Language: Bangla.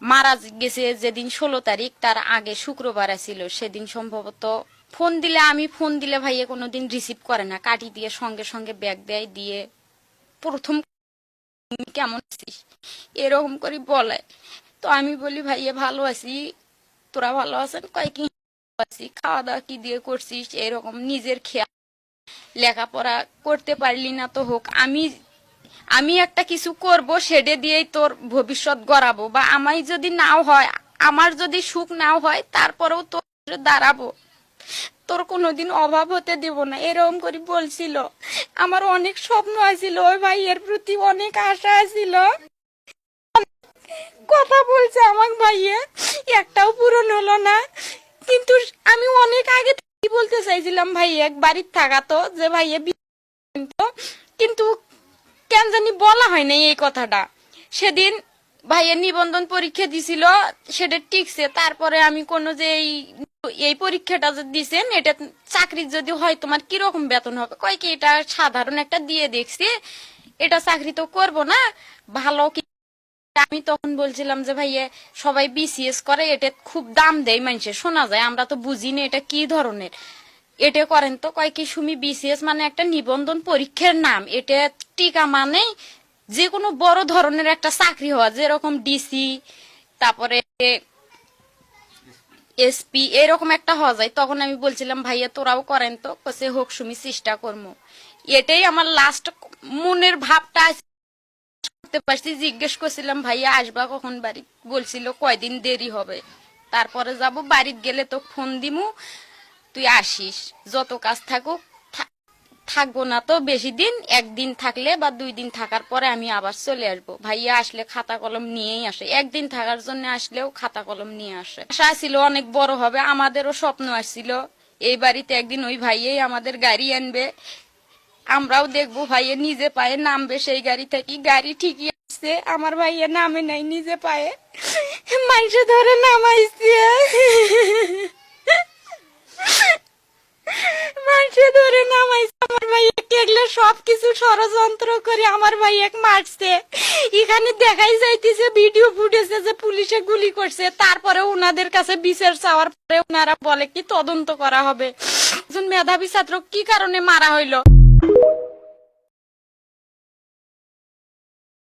মারা গেছে যেদিন 16 তারিখ, তার আগে শুক্রবার ছিল, সেদিন সম্ভবত ফোন দিলে, আমি ফোন দিলে ভাইয়া কোনোদিন রিসিভ করে না, কাটি দিয়ে সঙ্গে সঙ্গে ব্যাগ দেয়, দিয়ে প্রথম কেমন আছিস এরকম করে বলে। তো আমি বলি ভাইয়া ভালো আছি, তোরা ভালো আছেন? কয় কি আছি, খাওয়া দাওয়া কি দিয়ে করছিস, এরকম নিজের খেয়াল, লেখাপড়া করতে পারলি না তো হোক, আমি আমি একটা কিছু করব, সেটা দিয়েই তোর ভবিষ্যৎ গড়াবো, বা আমায় যদি নাও হয়, আমার যদি সুখ নাও হয়, তারপরেও তোর দাঁড়াবো, তোর কোনোদিন অভাব হতে দেব না, এরকম করে বলছিল। আমার অনেক স্বপ্ন আছিল, ওই ভাইয়ের প্রতি অনেক আশা আছিল, কথা বলছে আমার ভাইয়ে, একটাও পূরণ হলো না। কিন্তু আমি অনেক আগে থেকে বলতে চাইছিলাম ভাইয়া বাড়ির থাকা, তো যে ভাইয়া কিন্তু কেন জানি বলা হয় নাই এই কথাটা। সেদিন ভাইয়ের নিবন্ধন পরীক্ষা দিছিল, সেটা টিকছে, তারপরে আমি কোনো যে এই পরীক্ষাটা যে দিছেন, এটা চাকরির যদি হয় তোমার কিরকম বেতন হবে, কয় কি এটা সাধারণ একটা দিয়ে দেখছি, এটা চাকরি তো করবো না, ভালো কি। আমি তখন বলছিলাম যে ভাইয়া সবাই বিসিএস করে, এটা খুব দাম দেয় মানুষে, শোনা যায়, আমরা তো বুঝিনি এটা কি ধরনের, এটা করেন তো। কয় কি সুমি, বিসিএস মানে একটা নিবন্ধন পরীক্ষার নাম, এটা টিকা মানে যে কোনো বড় ধরনের একটা চাকরি হওয়া, যেরকম ডিসি, তারপরে এসপি, এরকম একটা হওয়া যায়। তখন আমি বলছিলাম ভাইয়া তোরাও করেন তো, সে হোক সুমি, চেষ্টা করবো। এটাই আমার লাস্ট মনের ভাবটা করতে পারছি। জিজ্ঞেস করছিলাম ভাইয়া আসবা কখন বাড়ি, বলছিল কয়দিন দেরি হবে, তারপরে যাব, বাড়িতে গেলে তো ফোন দিমু, তুই আসিস, যত কাজ থাকুক, থাকবো না তো বেশি দিন, একদিন থাকলে বা 2 দিন থাকার পরে আমি আবার চলে আসবো। ভাইয়া আসলে খাতা কলম নিয়েই আসে, একদিন থাকার জন্য আসলেও খাতা কলম নিয়ে আসে। আশা ছিল অনেক বড় হবে, আমাদেরও স্বপ্ন আসছিল এই বাড়িতে একদিন ওই ভাইয়াই আমাদের গাড়ি আনবে, আমরাও দেখবো ভাইয়া নিজে পায়ে নামবে সেই গাড়ি থেকে। গাড়ি ঠিকই আসছে, আমার ভাইয়া নামে নাই নিজে পায়ে, মানুষে ধরে নামাইছে, মানুষে ধরে নামাইছে। আমার ভাইয়া কেগলে সবকিছু ষড়যন্ত্র করে আমার ভাইয়া মারছে, এখানে দেখাই যাইতেছে ভিডিও ফুটেছে যে পুলিশে গুলি করছে, তারপরে ওনাদের কাছে বিচার চাওয়ার পরে ওনারা বলে কি তদন্ত করা হবে। একজন মেধাবী ছাত্র কি কারণে মারা হইলো।